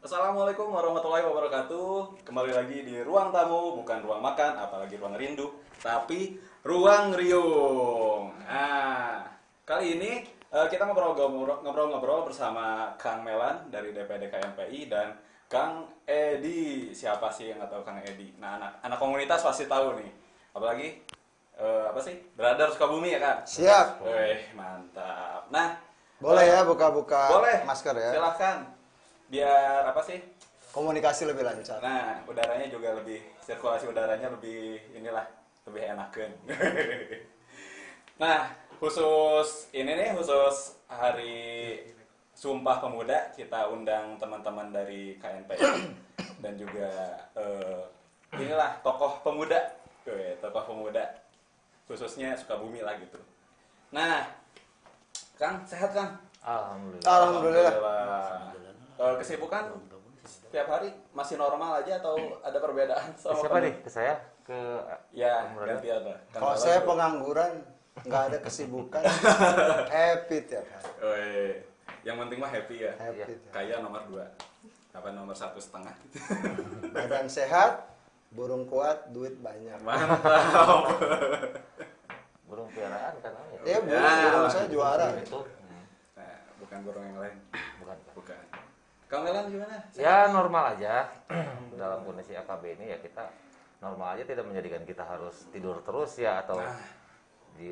Assalamualaikum warahmatullahi wabarakatuh. Kembali lagi di ruang tamu, bukan ruang makan, apalagi ruang rindu, tapi ruang riung. Kali ini kita ngobrol-ngobrol bersama Kang Melan dari DPD KMPI dan Kang Edi. Siapa sih yang nggak tahu Kang Edi? Nah, anak komunitas pasti tahu nih. Apalagi apa sih? Brother Sukabumi ya kan? Siap. Mantap. Nah, Boleh ya buka-buka boleh. masker ya. Silahkan. Biar apa sih? Komunikasi lebih lancar. Nah, udaranya juga lebih, sirkulasi udaranya lebih lebih enakan. Nah, khusus hari Sumpah Pemuda, kita undang teman-teman dari KNPI dan juga tokoh pemuda, khususnya Sukabumi lah gitu. Nah, Kang, sehat Kang? Alhamdulillah. Kesibukan setiap hari masih normal aja atau ada perbedaan sama siapa nih? Ke saya? Ke ya, ganti apa? Kalau saya pengangguran, nggak ada kesibukan, happy tiap hari. Yang penting mah happy ya. Happy. Kaya nomor 2. Apa nomor 1,5? Badan sehat, burung kuat, duit banyak. Mantap. burung piaraan kan? Ya, burung saya juara. Itu. Nah, bukan burung yang lain. Bukan. Kang Melan gimana? Ya normal aja. Dalam kondisi AKB ini ya kita normal aja, tidak menjadikan kita harus tidur terus ya, atau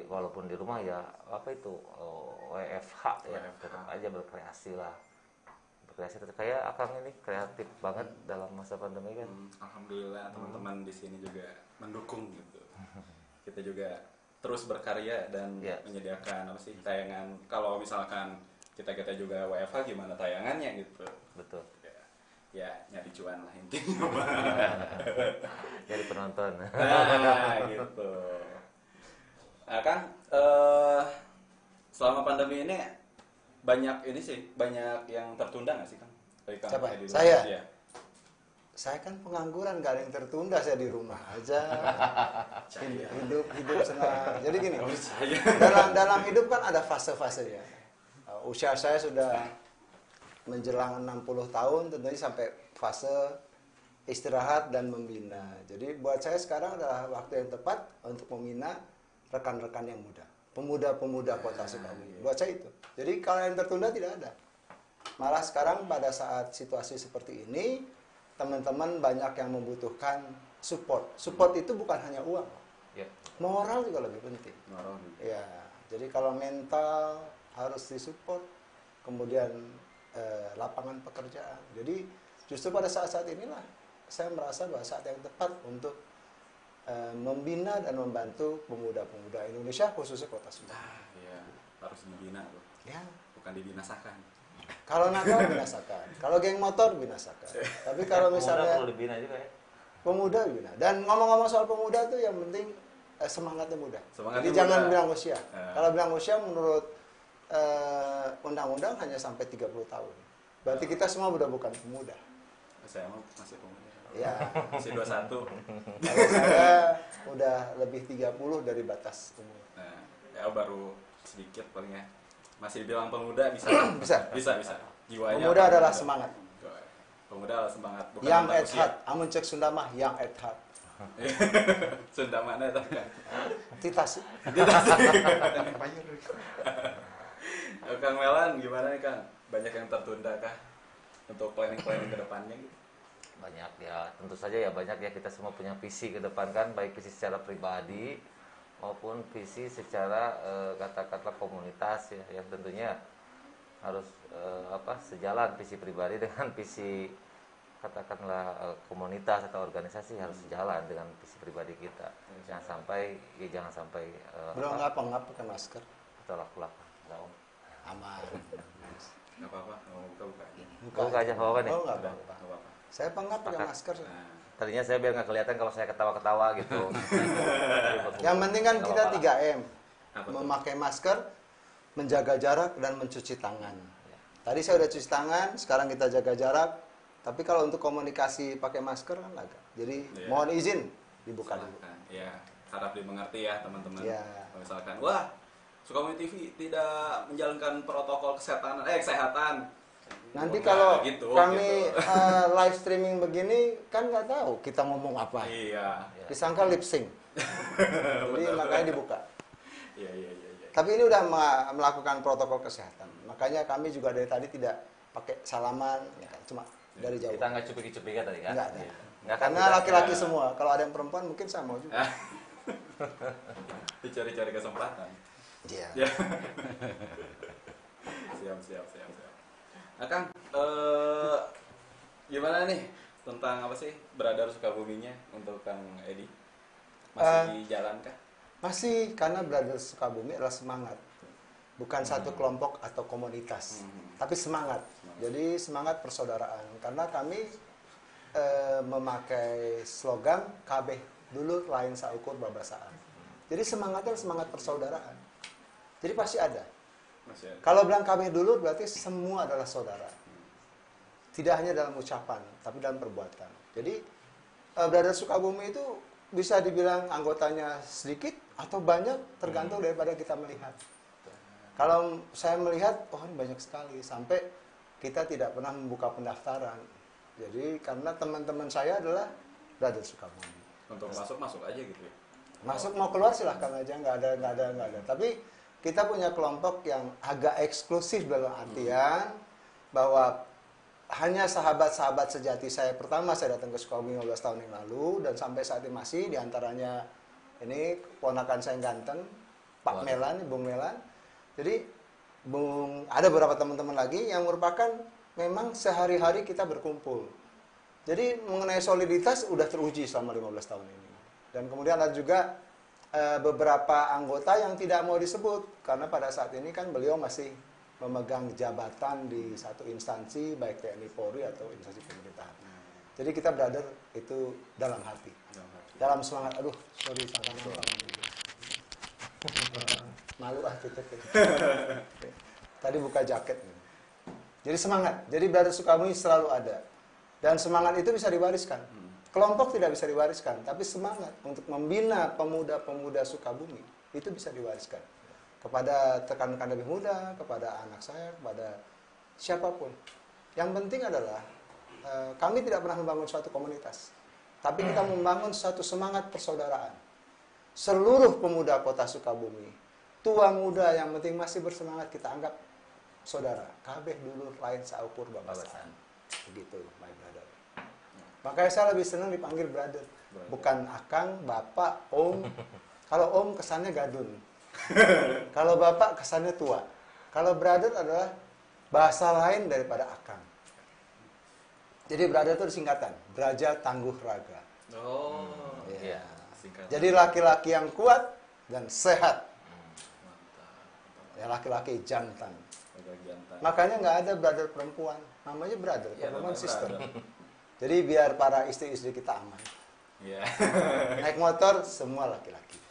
walaupun di rumah ya apa itu WFH ya, tetap aja berkreasi lah. Berkreasi kayak Akang ini kreatif banget dalam masa pandemi kan. Alhamdulillah teman-teman di sini juga mendukung gitu. Kita juga terus berkarya dan menyediakan apa sih tayangan. Kalau misalkan kita juga WFH, gimana tayangannya gitu. Betul. Ya nyari cuan lah intinya. Jadi penonton. Nah gitu. Nah kan selama pandemi ini banyak yang tertunda nggak sih Kang? Siapa? Saya? Ya. Saya kan pengangguran, gak ada yang tertunda, saya di rumah aja. hidup senang. Jadi gini, dalam hidup kan ada fase-fasenya. Usia saya sudah menjelang 60 tahun, tentunya sampai fase istirahat dan membina. Jadi buat saya sekarang adalah waktu yang tepat untuk membina rekan-rekan yang muda. Pemuda-pemuda kota Sukabumi. Buat saya itu. Jadi kalau yang tertunda tidak ada. Malah sekarang pada saat situasi seperti ini, teman-teman banyak yang membutuhkan support. Support itu bukan hanya uang. Moral juga lebih penting. Ya, jadi kalau mental harus disupport, kemudian lapangan pekerjaan. Jadi justru pada saat-saat inilah saya merasa bahwa saat yang tepat untuk membina dan membantu pemuda-pemuda Indonesia, khususnya kota Sukabumi. Iya, harus dibina loh. Ya. Bukan dibinasakan. Kalau nakal binasakan, kalau geng motor binasakan. Tapi kalau misalnya perlu dibina juga ya. Pemuda bina. Dan ngomong-ngomong soal pemuda tuh yang penting semangatnya muda. Jadi jangan bilang usia. Kalau bilang usia menurut undang-undang hanya sampai 30 tahun. Berarti kita semua udah bukan pemuda. Saya masih pemuda. Ya, masih 21. Kalau saya udah lebih 30 dari batas umur. Nah, ya baru sedikit paling ya. Masih bilang pemuda bisa. bisa. Jiwanya. Pemuda adalah semangat. Pemuda adalah semangat. Bukan yang at heart. Amun cek Sunda mah yang at heart. Sunda mana itu kan? Titasi. Kang Melan gimana nih Kang? Banyak yang tertunda kah untuk planning ke depannya gitu? Banyak ya, tentu saja ya banyak ya, kita semua punya visi ke depan kan, baik visi secara pribadi maupun visi secara katakanlah komunitas ya, yang tentunya harus sejalan visi pribadi dengan visi katakanlah komunitas atau organisasi, harus sejalan dengan visi pribadi kita. Jangan sampai belum ngapa pakai masker atau laku-laku aman. Nggak apa-apa, mau buka buka aja apa nih? Nggak apa-apa. Saya nggak pakai masker. Tadinya saya biar nggak kelihatan kalau saya ketawa-ketawa gitu. Yang penting kan kita 3M. Memakai masker, menjaga jarak, dan mencuci tangan. Tadi saya udah cuci tangan, sekarang kita jaga jarak. Tapi kalau untuk komunikasi pakai masker kan agak. Jadi mohon izin dibuka dulu. Ya, harap dimengerti ya teman-teman. Ya. Misalkan, wah Sukabumi TV tidak menjalankan protokol kesehatan. Nanti Enggak, kalau gitu, kami gitu. live streaming begini kan nggak tahu kita ngomong apa. Iya. Disangka lip sync. Jadi makanya dibuka. Iya, iya, iya, iya. Tapi ini udah melakukan protokol kesehatan. Makanya kami juga dari tadi tidak pakai salaman, ya kan? Cuma dari jauh. Kita nggak cupik-cupik kan tadi kan? Enggak ada. Iya. Nggak kan Karena kita- laki-laki ya. semua. Kalau ada yang perempuan mungkin saya mau juga. Dicari-cari kesempatan. Iya. Ya. Siap, siap, siap, siap. Akang, gimana nih tentang apa sih Brother Sukabuminya untuk Kang Edi? Masih jalan kah? Masih, karena Brothers Sukabumi adalah semangat. Bukan satu kelompok atau komunitas. Tapi semangat. Jadi semangat persaudaraan. Karena kami memakai slogan KB dulu lain saukur babasaan. Jadi semangatnya semangat persaudaraan. Jadi pasti ada. Masih ada. Kalau bilang KB dulu berarti semua adalah saudara. Tidak hanya dalam ucapan, tapi dalam perbuatan. Jadi Brothers Sukabumi itu bisa dibilang anggotanya sedikit atau banyak tergantung daripada kita melihat. Kalau saya melihat, oh ini banyak sekali, sampai kita tidak pernah membuka pendaftaran. Jadi karena teman-teman saya adalah Brothers Sukabumi. Untuk masuk aja gitu ya. Masuk mau keluar silahkan aja, nggak ada. Tapi kita punya kelompok yang agak eksklusif dalam artian bahwa hanya sahabat-sahabat sejati saya. Pertama saya datang ke Sukabumi 15 tahun yang lalu dan sampai saat ini masih, diantaranya ini ponakan saya yang ganteng, Pak Melan, Bung Melan. Jadi ada beberapa teman-teman lagi yang merupakan memang sehari-hari kita berkumpul. Jadi mengenai soliditas udah teruji selama 15 tahun ini. Dan kemudian ada juga beberapa anggota yang tidak mau disebut karena pada saat ini kan beliau masih memegang jabatan di satu instansi baik TNI Polri atau instansi pemerintahan. Jadi kita brother itu dalam hati. Dalam semangat, aduh sorry sangka malu kita. Tadi buka jaket. Jadi semangat. Jadi Brother Sukabumi selalu ada. Dan semangat itu bisa diwariskan. Kelompok tidak bisa diwariskan, tapi semangat untuk membina pemuda-pemuda Sukabumi itu bisa diwariskan kepada rekan-rekan lebih muda, kepada anak saya, kepada siapapun. Yang penting adalah kami tidak pernah membangun suatu komunitas, tapi kita membangun suatu semangat persaudaraan. Seluruh pemuda kota Sukabumi, tua muda yang penting masih bersemangat, kita anggap saudara. Kabeh dulu lain saukur babasaan. Begitu, my brother. Makanya saya lebih senang dipanggil brother. Bukan akang, bapak, om. Kalau om kesannya gadun. Kalau bapak kesannya tua. Kalau brother adalah bahasa lain daripada akang. Jadi brother itu singkatan. Braja Tangguh Raga. Oh, Iya. singkat. Jadi laki-laki yang kuat dan sehat. Mantap. Ya laki-laki jantan. Agak jantan. Makanya nggak ada brother perempuan. Namanya brother, Iya, perempuan namanya sister. brother. Jadi biar para istri-istri kita aman. Iya. Naik motor semua laki-laki.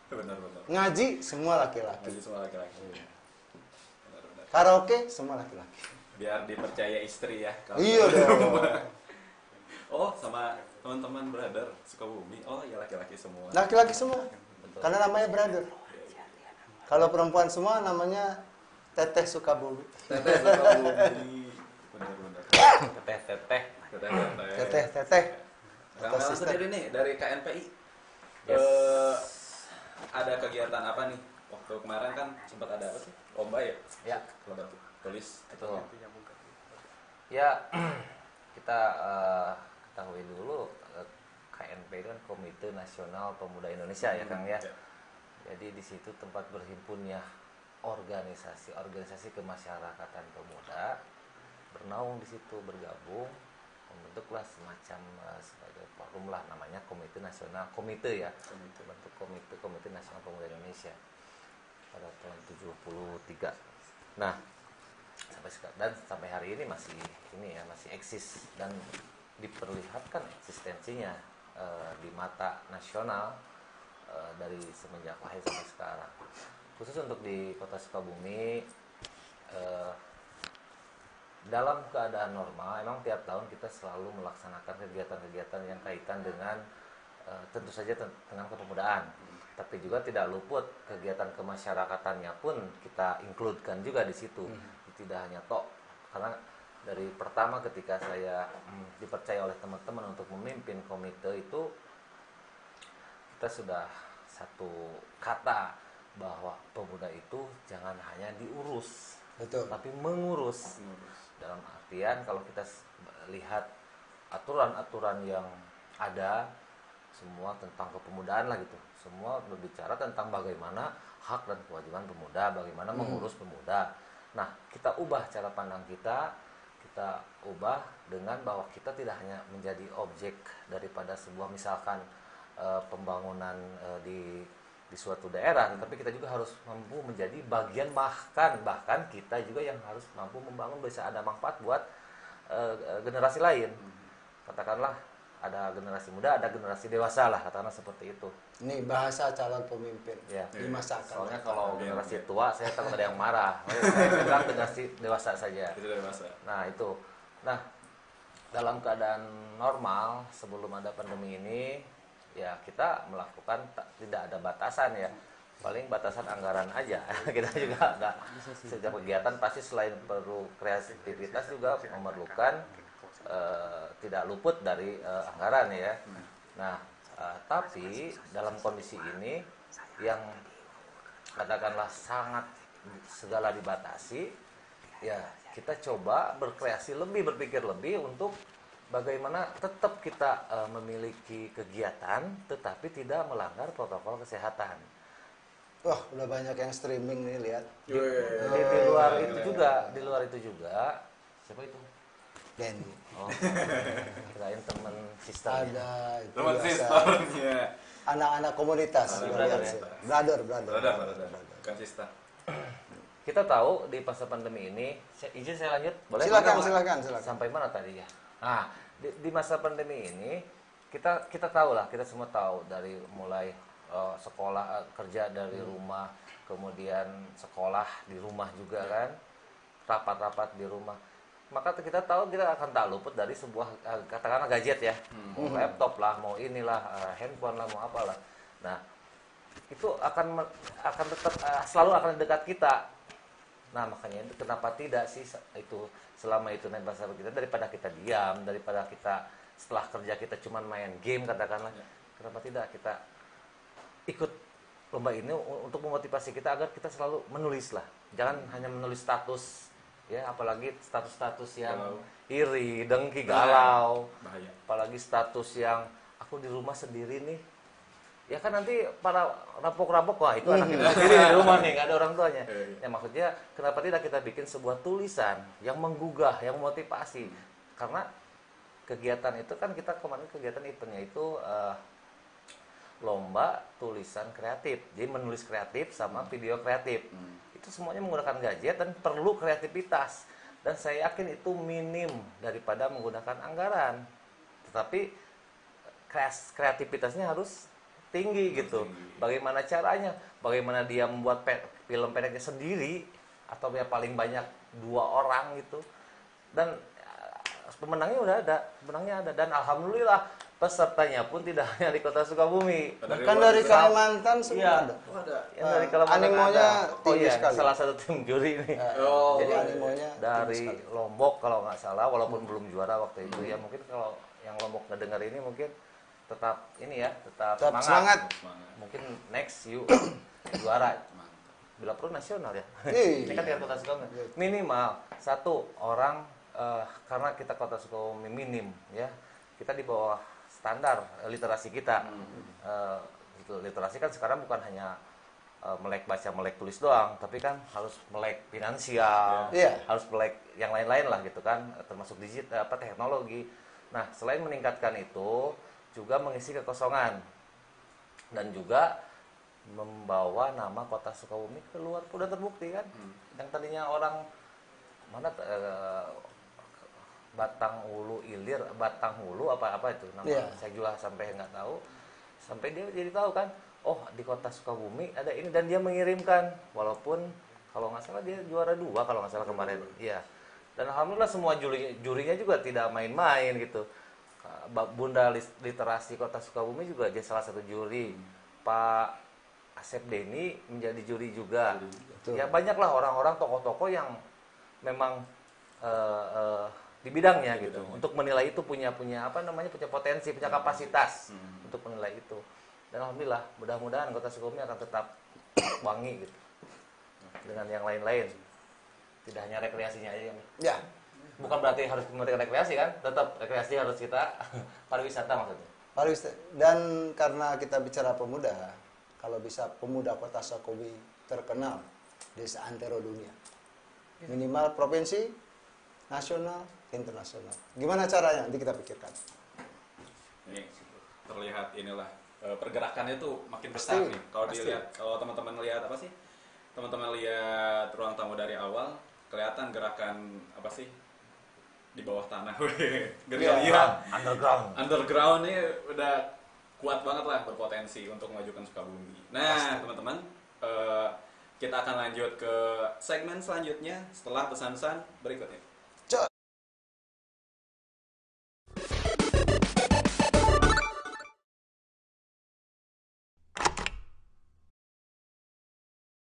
Benar-benar. Ngaji semua laki-laki. Jadi semua laki-laki. Benar-benar. Karaoke semua laki-laki. Biar dipercaya istri ya. kalau- Iya dong. Oh, sama teman-teman brother Sukabumi. Oh, ya laki-laki semua. Laki-laki semua. Karena namanya brother. Kalau perempuan semua namanya Teteh Sukabumi. Teteh Sukabumi. Benar-benar. Teteh-teteh. Teteh. Kang Atau Melan sister. sendiri nih dari KNPI. Yes. Ada kegiatan apa nih? Waktu kemarin kan sempat ada apa sih? Lomba ya? Ya. Lomba tulis. Betul. Ya, kita ketahui dulu KNP itu kan Komite Nasional Pemuda Indonesia ya Kang ya. Jadi di situ tempat berhimpunnya organisasi kemasyarakatan pemuda bernaung di situ, bergabung, membentuklah semacam sebagai forum lah, namanya Komite Nasional, komite ya, bentuk Komite Nasional Pemuda Indonesia pada tahun 73. Nah, sampai hari ini masih eksis dan diperlihatkan eksistensinya di mata nasional dari semenjak lahir sampai sekarang. Khusus untuk di Kota Sukabumi, dalam keadaan normal, emang tiap tahun kita selalu melaksanakan kegiatan-kegiatan yang kaitan dengan tentu saja tentang kepemudaan, tapi juga tidak luput kegiatan kemasyarakatannya pun kita includekan juga di situ. Tidak hanya karena Dari pertama ketika saya dipercaya oleh teman-teman untuk memimpin komite itu, kita sudah satu kata bahwa pemuda itu jangan hanya diurus, Betul. tapi mengurus. Dalam artian kalau kita lihat aturan-aturan yang ada, semua tentang kepemudaan lah gitu, semua berbicara tentang bagaimana hak dan kewajiban pemuda, bagaimana mengurus pemuda. Nah, kita ubah cara pandang kita ubah dengan bahwa kita tidak hanya menjadi objek daripada sebuah misalkan pembangunan di suatu daerah, tapi kita juga harus mampu menjadi bagian, bahkan kita juga yang harus mampu membangun, bisa ada manfaat buat generasi lain. Katakanlah ada generasi muda, ada generasi dewasa lah, katakanlah seperti itu. Ini bahasa calon pemimpin Ya. di masa akan Soalnya datang. kalau generasi tua, saya takut ada yang marah. Saya bilang generasi dewasa saja. Itu dewasa. Nah itu. Nah, dalam keadaan normal sebelum ada pandemi ini, ya kita melakukan tidak ada batasan ya. Paling batasan anggaran aja. Kita juga nggak, setiap kegiatan pasti selain perlu kreativitas juga memerlukan tidak luput dari anggaran ya. Nah, tapi dalam kondisi ini yang katakanlah sangat segala dibatasi, ya kita coba berkreasi lebih, berpikir lebih untuk bagaimana tetap kita memiliki kegiatan tetapi tidak melanggar protokol kesehatan. Wah, udah banyak yang streaming nih, lihat. Di luar itu juga, siapa itu? Denny. Oh, kirain teman sisternya. Ada itu Teman biasa. sisternya. Anak-anak komunitas. Brother Brother, ya? brother. Bukan sister. Kita tahu di masa pandemi ini, izin saya lanjut? Boleh? Silakan. Sampai mana tadi ya? Nah, di masa pandemi ini kita tahu lah, kita semua tahu dari mulai sekolah, kerja dari rumah, kemudian sekolah di rumah juga kan, rapat-rapat di rumah. Maka kita tahu kita akan tak luput dari sebuah katakanlah gadget ya, mau laptop lah, mau inilah, handphone lah, mau apalah. Nah, itu akan tetap selalu akan dekat kita. Nah, makanya itu kenapa tidak sih itu selama itu nempel sama kita, daripada kita diam, daripada kita setelah kerja kita cuma main game katakanlah. Kenapa tidak kita ikut lomba ini untuk memotivasi kita agar kita selalu menulis lah. Jangan hanya menulis status ya, apalagi status-status yang iri, dengki, galau. Bahaya. Apalagi status yang aku di rumah sendiri nih. Ya kan nanti para rampok-rampok, wah itu anak kita sendiri di rumah nih, nggak ada orang tuanya. Ya maksudnya kenapa tidak kita bikin sebuah tulisan yang menggugah, yang memotivasi. Karena kegiatan itu kan kita kemarin kegiatan eventnya itu lomba tulisan kreatif. Jadi menulis kreatif sama video kreatif. Itu semuanya menggunakan gadget dan perlu kreativitas. Dan saya yakin itu minim daripada menggunakan anggaran. Tetapi kreativitasnya harus tinggi gitu. Bagaimana caranya? Bagaimana dia membuat film pendeknya sendiri atau ya paling banyak 2 orang gitu. Dan pemenangnya udah ada, dan alhamdulillah pesertanya pun tidak hanya di Kota Sukabumi. Bahkan dari Kalimantan semua Iya. ada. Yang dari Kalimantan animonya ada. tinggi sekali. Salah satu tim juri ini. Jadi animonya Dari Lombok kalau nggak salah, walaupun belum juara waktu itu ya, mungkin kalau yang Lombok ngedengar ini mungkin tetap ini ya, tetap semangat. Mungkin next you juara. Bila perlu nasional ya. Ini kan tingkat Kota Sukabumi. Minimal 1 orang karena kita Kota Sukabumi minim ya. Kita di bawah standar literasi kita. Literasi kan sekarang bukan hanya melek baca, melek tulis doang, tapi kan harus melek finansial, harus melek yang lain-lain lah gitu kan, termasuk digital, teknologi. Nah, selain meningkatkan itu, juga mengisi kekosongan dan juga membawa nama Kota Sukabumi keluar, udah terbukti kan. Yang tadinya orang mana Batang Hulu Ilir, Batang Hulu apa itu nama, saya juga sampai nggak tahu, sampai dia jadi tahu kan, oh di Kota Sukabumi ada ini, dan dia mengirimkan, walaupun kalau nggak salah dia juara 2 kalau nggak salah kemarin, iya. Dan alhamdulillah semua jurinya juga tidak main-main gitu. Bunda Literasi Kota Sukabumi juga jadi salah satu juri. Pak Asep Denny menjadi juri juga. Ya banyaklah orang-orang, tokoh-tokoh yang memang di bidangnya gitu, untuk menilai itu punya apa namanya, punya potensi, punya kapasitas untuk menilai itu. Dan alhamdulillah, mudah-mudahan Kota Sukabumi akan tetap wangi gitu dengan yang lain-lain. Tidak hanya rekreasinya aja yang Ya, bukan berarti harus mengerti rekreasi kan, tetap rekreasi harus kita pariwisata maksudnya. pariwisata. Dan karena kita bicara pemuda, kalau bisa pemuda Kota Sukabumi terkenal di seantero dunia. Minimal provinsi, nasional, internasional. Gimana caranya? Nanti kita pikirkan. Ini terlihat inilah pergerakannya tuh makin besar Pasti, nih. Kalau pasti. dilihat, kalau teman-teman lihat apa sih? Teman-teman lihat ruang tamu dari awal, kelihatan gerakan apa sih di bawah tanah. Gerilya. Underground. Underground ini udah kuat banget lah, berpotensi untuk memajukan Sukabumi. Nah, teman-teman, kita akan lanjut ke segmen selanjutnya setelah pesan-pesan berikut ini.